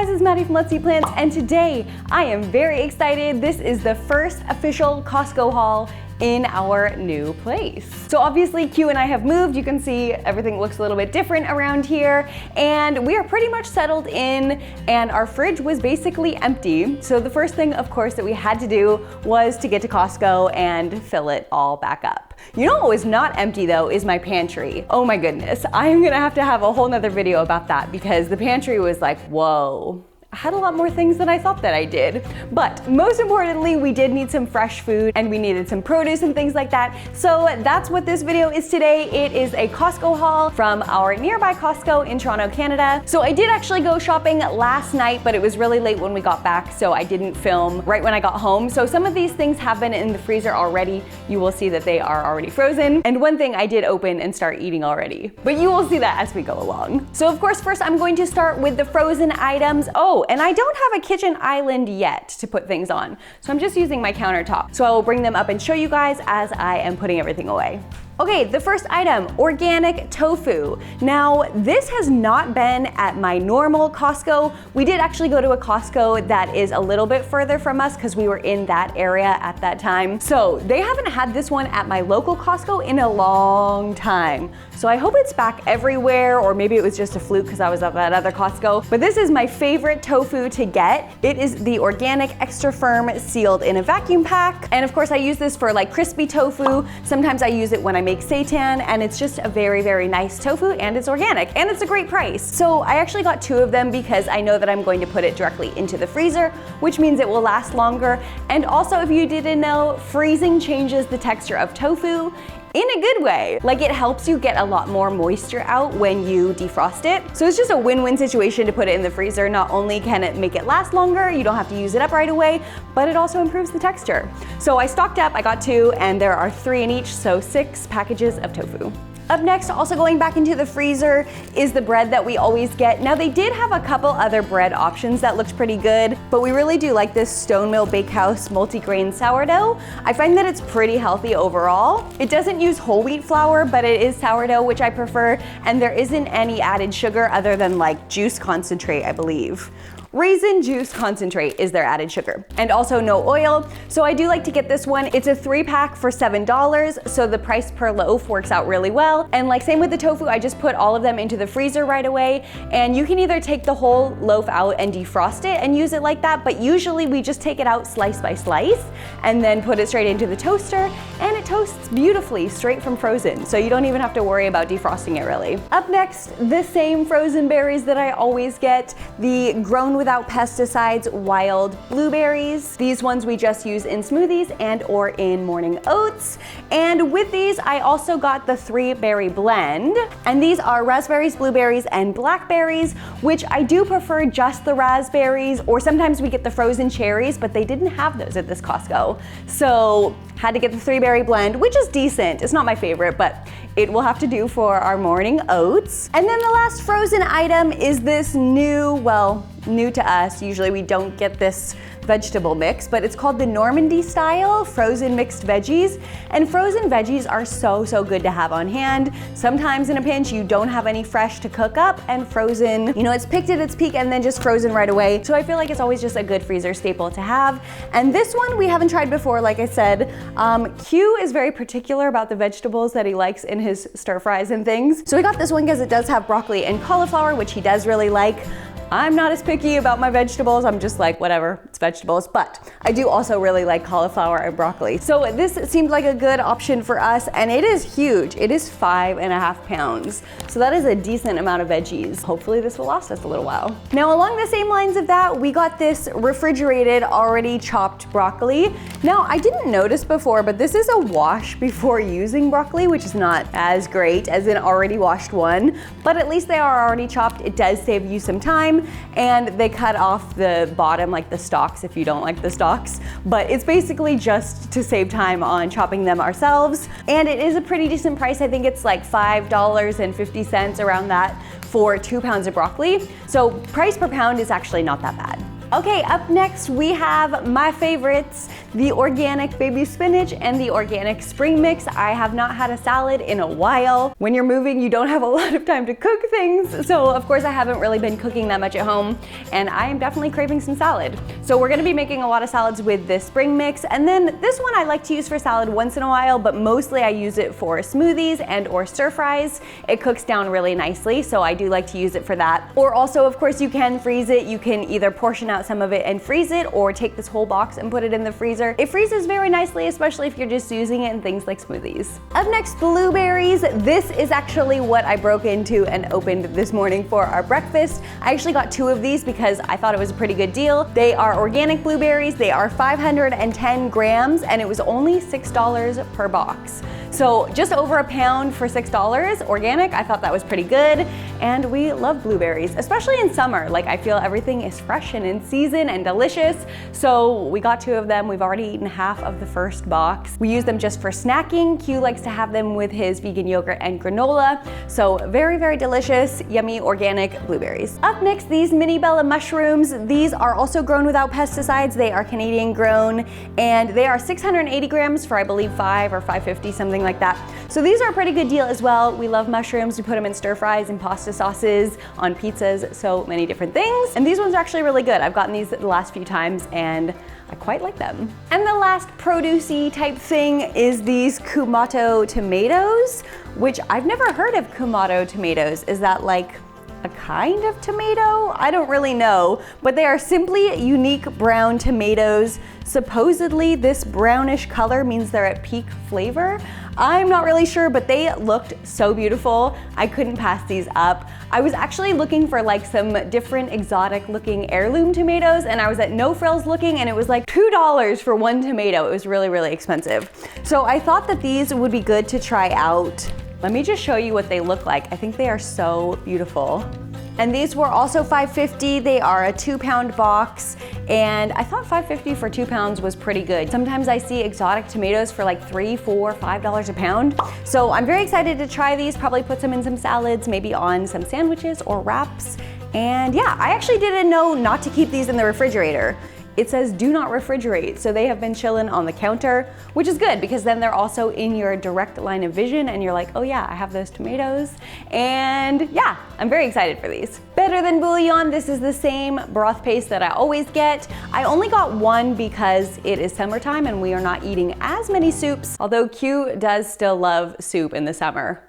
guys, it's Maddie from Let's Eat Plants, and today I am very excited. This is the first official Costco haul in our new place. So obviously Q and I have moved. You can see everything looks a little bit different around here, and we are pretty much settled in, and our fridge was basically empty. So the first thing, of course, that we had to do was to get to Costco and fill it all back up. You know what was not empty though is my pantry. Oh my goodness, I am gonna have to have a whole nother video about that because the pantry was like, whoa. I had a lot more things than I thought that I did. But most importantly, we did need some fresh food and we needed some produce and things like that. So that's what this video is today. It is a Costco haul from our nearby Costco in Toronto, Canada. So I did actually go shopping last night, but it was really late when we got back, so I didn't film right when I got home. So some of these things have been in the freezer already. You will see that they are already frozen. And one thing I did open and start eating already, but you will see that as we go along. So of course, first I'm going to start with the frozen items. Oh, and I don't have a kitchen island yet to put things on, so I'm just using my countertop. So I will bring them up and show you guys as I am putting everything away. Okay, the first item, organic tofu. Now, this has not been at my normal Costco. We did actually go to a Costco that is a little bit further from us because we were in that area at that time. So they haven't had this one at my local Costco in a long time. So I hope it's back everywhere, or maybe it was just a fluke because I was at that other Costco. But this is my favorite tofu to get. It is the organic extra firm sealed in a vacuum pack. And of course I use this for like crispy tofu. Sometimes I use it when I make seitan, and it's just a very, very nice tofu, and it's organic, and it's a great price. So I actually got 2 of them because I know that I'm going to put it directly into the freezer, which means it will last longer. And also, if you didn't know, freezing changes the texture of tofu in a good way. Like, it helps you get a lot more moisture out when you defrost it. So it's just a win-win situation to put it in the freezer. Not only can it make it last longer, you don't have to use it up right away, but it also improves the texture. So I stocked up, I got 2, and there are 3 in each, so 6 packages of tofu. Up next, also going back into the freezer, is the bread that we always get. Now, they did have a couple other bread options that looked pretty good, but we really do like this Stone Mill Bakehouse multigrain sourdough. I find that it's pretty healthy overall. It doesn't use whole wheat flour, but it is sourdough, which I prefer, and there isn't any added sugar other than like juice concentrate, I believe. Raisin juice concentrate is their added sugar, and also no oil. So I do like to get this one. It's a 3-pack for $7, so the price per loaf works out really well. And like same with the tofu, I just put all of them into the freezer right away, and you can either take the whole loaf out and defrost it and use it like that, but usually we just take it out slice by slice and then put it straight into the toaster, and it toasts beautifully straight from frozen, so you don't even have to worry about defrosting it really. Up next, the same frozen berries that I always get, the grown without pesticides wild blueberries. These ones we just use in smoothies and or in morning oats. And with these, I also got the 3-berry blend. And these are raspberries, blueberries, and blackberries, which I do prefer just the raspberries, or sometimes we get the frozen cherries, but they didn't have those at this Costco. So had to get the 3-berry blend, which is decent. It's not my favorite, but it will have to do for our morning oats. And then the last frozen item is this new to us. Usually we don't get this vegetable mix, but it's called the Normandy style frozen mixed veggies. And frozen veggies are so good to have on hand. Sometimes in a pinch you don't have any fresh to cook up, and frozen, you know, it's picked at its peak and then just frozen right away. So I feel like it's always just a good freezer staple to have. And this one we haven't tried before, like I said. Q is very particular about the vegetables that he likes in his stir fries and things. So we got this one because it does have broccoli and cauliflower, which he does really like. I'm not as picky about my vegetables. I'm just like, whatever, it's vegetables. But I do also really like cauliflower and broccoli. So this seemed like a good option for us, and it is huge. It is 5.5 pounds. So that is a decent amount of veggies. Hopefully this will last us a little while. Now, along the same lines of that, we got this refrigerated, already chopped broccoli. Now, I didn't notice before, but this is a wash before using broccoli, which is not as great as an already washed one, but at least they are already chopped. It does save you some time. And they cut off the bottom, like the stalks, if you don't like the stalks. But it's basically just to save time on chopping them ourselves. And it is a pretty decent price. I think it's like $5.50, around that, for 2 pounds of broccoli. So price per pound is actually not that bad. Okay, up next we have my favorites, the organic baby spinach and the organic spring mix. I have not had a salad in a while. When you're moving, you don't have a lot of time to cook things, so of course I haven't really been cooking that much at home, and I am definitely craving some salad. So we're gonna be making a lot of salads with this spring mix, and then this one I like to use for salad once in a while, but mostly I use it for smoothies and or stir fries. It cooks down really nicely, so I do like to use it for that. Or also, of course, you can freeze it. You can either portion out some of it and freeze it, or take this whole box and put it in the freezer. It freezes very nicely, especially if you're just using it in things like smoothies. Up next, blueberries. This is actually what I broke into and opened this morning for our breakfast. I actually got 2 of these because I thought it was a pretty good deal. They are organic blueberries. They are 510 grams, and it was only $6 per box. So just over a pound for $6 organic. I thought that was pretty good, and we love blueberries, especially in summer. Like, I feel everything is fresh and in season and delicious. So we got 2 of them. We've already eaten half of the first box. We use them just for snacking. Q likes to have them with his vegan yogurt and granola. So very, very delicious, yummy organic blueberries. Up next, these mini Bella mushrooms. These are also grown without pesticides. They are Canadian grown, and they are 680 grams for, I believe, $5 or $5.50, something like that. So these are a pretty good deal as well. We love mushrooms. We put them in stir fries and pasta sauces, on pizzas, so many different things. And these ones are actually really good. I've gotten these the last few times and I quite like them. And the last produce-y type thing is these Kumato tomatoes, which I've never heard of Kumato tomatoes. Is that like a kind of tomato? I don't really know, but they are simply unique brown tomatoes. Supposedly this brownish color means they're at peak flavor. I'm not really sure, but they looked so beautiful. I couldn't pass these up. I was actually looking for like some different exotic looking heirloom tomatoes, and I was at No Frills looking, and it was like $2 for 1 tomato. It was really, really expensive. So I thought that these would be good to try out. Let me just show you what they look like. I think they are so beautiful. And these were also $5.50. They are a 2-pound box, and I thought $5.50 for 2 pounds was pretty good. Sometimes I see exotic tomatoes for like $3, $4, $5 a pound. So I'm very excited to try these, probably put some in some salads, maybe on some sandwiches or wraps. And yeah, I actually didn't know not to keep these in the refrigerator. It says do not refrigerate, so they have been chilling on the counter, which is good because then they're also in your direct line of vision and you're like, oh yeah, I have those tomatoes. And yeah, I'm very excited for these. Better than bouillon, this is the same broth paste that I always get. I only got 1 because it is summertime and we are not eating as many soups, although Q does still love soup in the summer.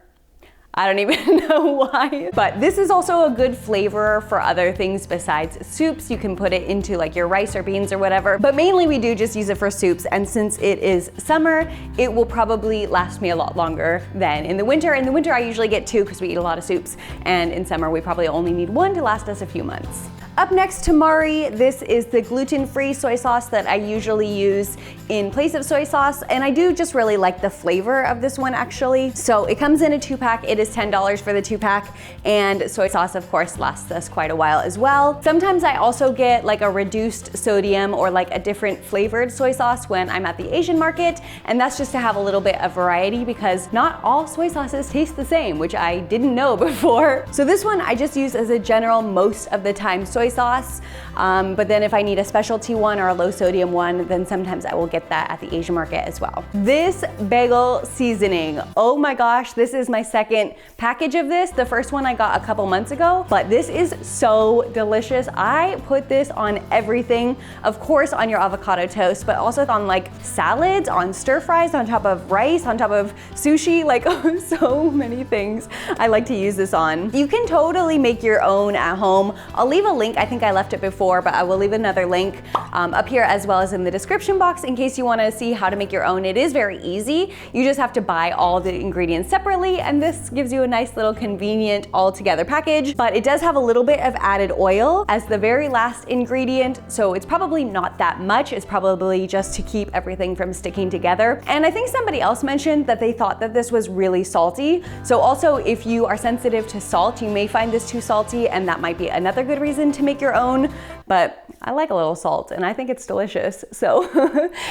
I don't even know why. But this is also a good flavor for other things besides soups. You can put it into like your rice or beans or whatever, but mainly we do just use it for soups. And since it is summer, it will probably last me a lot longer than in the winter. In the winter, I usually get 2 because we eat a lot of soups. And in summer, we probably only need 1 to last us a few months. Up next, tamari. This is the gluten-free soy sauce that I usually use in place of soy sauce, and I do just really like the flavor of this one actually. So it comes in a 2-pack. It is $10 for the 2-pack, and soy sauce of course lasts us quite a while as well. Sometimes I also get like a reduced sodium or like a different flavored soy sauce when I'm at the Asian market, and that's just to have a little bit of variety because not all soy sauces taste the same, which I didn't know before. So this one I just use as a general most of the time soy sauce, but then if I need a specialty one or a low sodium one, then sometimes I will get that at the Asian market as well. This bagel seasoning, oh my gosh, this is my second package of this. The first one I got a couple months ago, but this is so delicious. I put this on everything, of course on your avocado toast, but also on like salads, on stir fries, on top of rice, on top of sushi, like so many things I like to use this on. You can totally make your own at home. I'll leave a link, I think I left it before, but I will leave another link up here as well as in the description box in case you want to see how to make your own. It is very easy. You just have to buy all the ingredients separately, and this gives you a nice little convenient all together package, but it does have a little bit of added oil as the very last ingredient, so it's probably not that much. It's probably just to keep everything from sticking together. And I think somebody else mentioned that they thought that this was really salty. So also if you are sensitive to salt, you may find this too salty, and that might be another good reason to make your own, but I like a little salt and I think it's delicious. So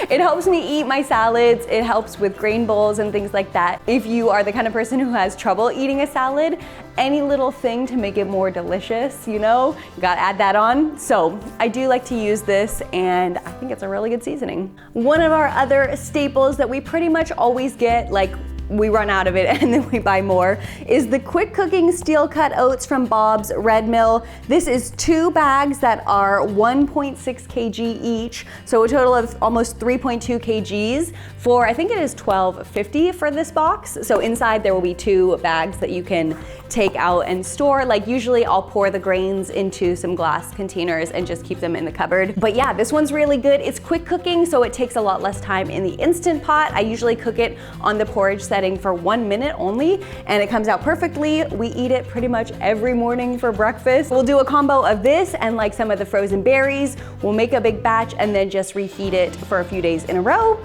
it helps me eat my salads. It helps with grain bowls and things like that. If you are the kind of person who has trouble eating a salad, any little thing to make it more delicious, you know, you gotta add that on. So I do like to use this and I think it's a really good seasoning. One of our other staples that we pretty much always get, like we run out of it and then we buy more, is the quick cooking steel cut oats from Bob's Red Mill. This is 2 bags that are 1.6 kg each, so a total of almost 3.2 kgs for, I think it is $12.50 for this box. So inside there will be 2 bags that you can take out and store. Like usually I'll pour the grains into some glass containers and just keep them in the cupboard. But yeah, this one's really good. It's quick cooking, so it takes a lot less time in the Instant Pot. I usually cook it on the porridge setting for 1 minute only, and it comes out perfectly. We eat it pretty much every morning for breakfast. We'll do a combo of this and like some of the frozen berries. We'll make a big batch and then just reheat it for a few days in a row.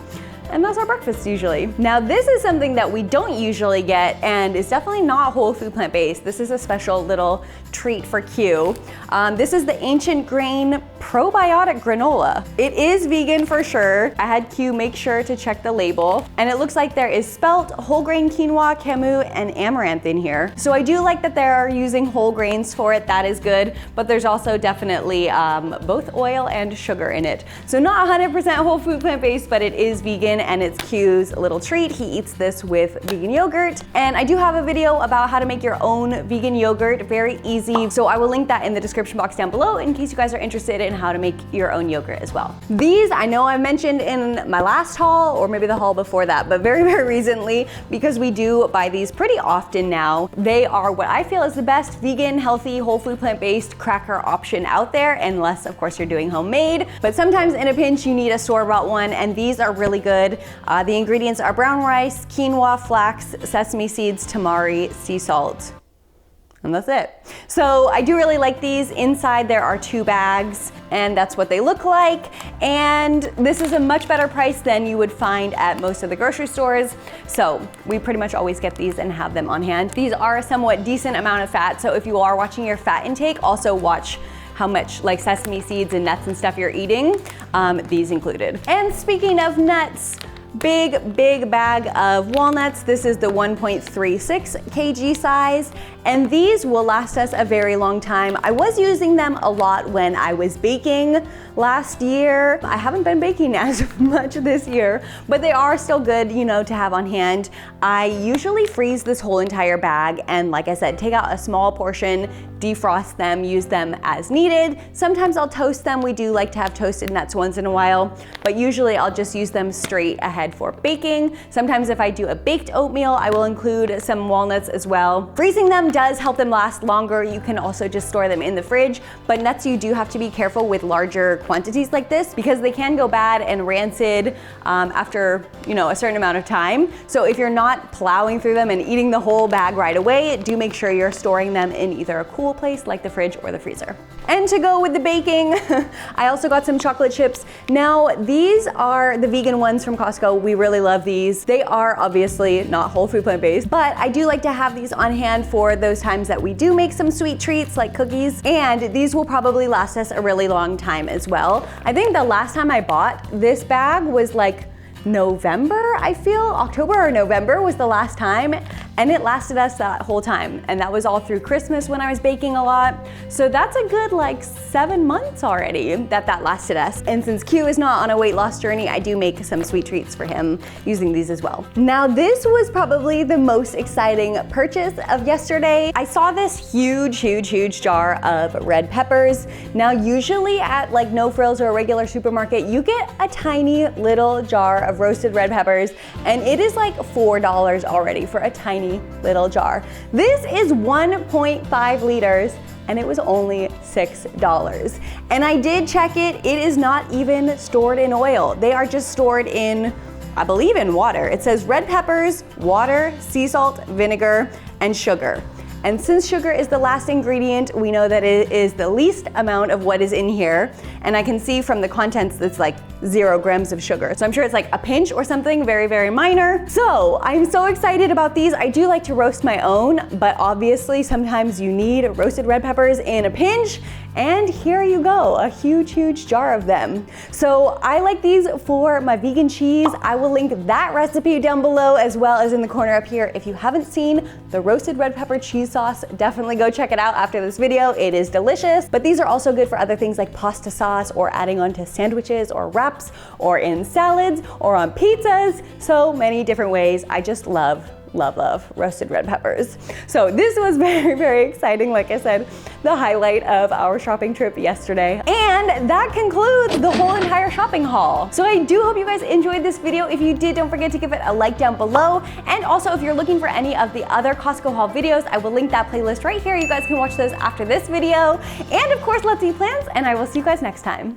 And that's our breakfast usually. Now this is something that we don't usually get and is definitely not whole food plant-based. This is a special little treat for Q. This is the Ancient Grain Probiotic Granola. It is vegan for sure. I had Q make sure to check the label, and it looks like there is spelt, whole grain quinoa, camu, and amaranth in here. So I do like that they're using whole grains for it. That is good, but there's also definitely both oil and sugar in it. So not 100% whole food plant-based, but it is vegan and it's Q's little treat. He eats this with vegan yogurt. And I do have a video about how to make your own vegan yogurt, very easy. So I will link that in the description box down below in case you guys are interested in how to make your own yogurt as well. These I know I mentioned in my last haul or maybe the haul before that, but very, very recently, because we do buy these pretty often now. They are what I feel is the best vegan, healthy, whole food plant-based cracker option out there, unless of course you're doing homemade. But sometimes in a pinch you need a store-bought one, and these are really good. The ingredients are brown rice, quinoa, flax, sesame seeds, tamari, sea salt, and that's it. So I do really like these. Inside there are 2 bags, and that's what they look like. And this is a much better price than you would find at most of the grocery stores. So we pretty much always get these and have them on hand. These are a somewhat decent amount of fat, so if you are watching your fat intake, also watch how much like sesame seeds and nuts and stuff you're eating, these included. And speaking of nuts, big bag of walnuts. This is the 1.36 kg size, and these will last us a very long time. I was using them a lot when I was baking last year. I haven't been baking as much this year, but they are still good, you know, to have on hand. I usually freeze this whole entire bag and, like I said, take out a small portion, defrost them, use them as needed. Sometimes I'll toast them. We do like to have toasted nuts once in a while, but usually I'll just use them straight ahead for baking. Sometimes if I do a baked oatmeal, I will include some walnuts as well. Freezing them does help them last longer. You can also just store them in the fridge, but nuts you do have to be careful with larger quantities like this because they can go bad and rancid after, you know, a certain amount of time. So if you're not plowing through them and eating the whole bag right away, do make sure you're storing them in either a cool place like the fridge or the freezer. And to go with the baking, I also got some chocolate chips. Now these are the vegan ones from Costco. We really love these. They are obviously not whole food plant-based, but I do like to have these on hand for those times that we do make some sweet treats like cookies, and these will probably last us a really long time as well. I think the last time I bought this bag was like November, I feel. October or November was the last time, and it lasted us that whole time. And that was all through Christmas when I was baking a lot. So that's a good like 7 months already that lasted us. And since Q is not on a weight loss journey, I do make some sweet treats for him using these as well. Now this was probably the most exciting purchase of yesterday. I saw this huge jar of red peppers. Now usually at like No Frills or a regular supermarket, you get a tiny little jar of roasted red peppers, and it is like $4 already for a tiny little jar. This is 1.5 liters and it was only $6. And I did check it, it is not even stored in oil. They are just stored in, I believe, in water. It says red peppers, water, sea salt, vinegar, and sugar. And since sugar is the last ingredient, we know that it is the least amount of what is in here. And I can see from the contents that's like 0 grams of sugar. So I'm sure it's like a pinch or something very, very minor. So I'm so excited about these. I do like to roast my own, but obviously sometimes you need roasted red peppers in a pinch. And here you go, a huge, huge jar of them. So I like these for my vegan cheese. I will link that recipe down below as well as in the corner up here. If you haven't seen the roasted red pepper cheese sauce, definitely go check it out after this video. It is delicious, but these are also good for other things like pasta sauce or adding onto sandwiches or wraps or in salads or on pizzas. So many different ways. I just love roasted red peppers. So this was very, very exciting. Like I said, the highlight of our shopping trip yesterday. And that concludes the whole entire shopping haul. So I do hope you guys enjoyed this video. If you did, don't forget to give it a like down below. And also if you're looking for any of the other Costco haul videos, I will link that playlist right here. You guys can watch those after this video. And of course, let's eat plants, and I will see you guys next time.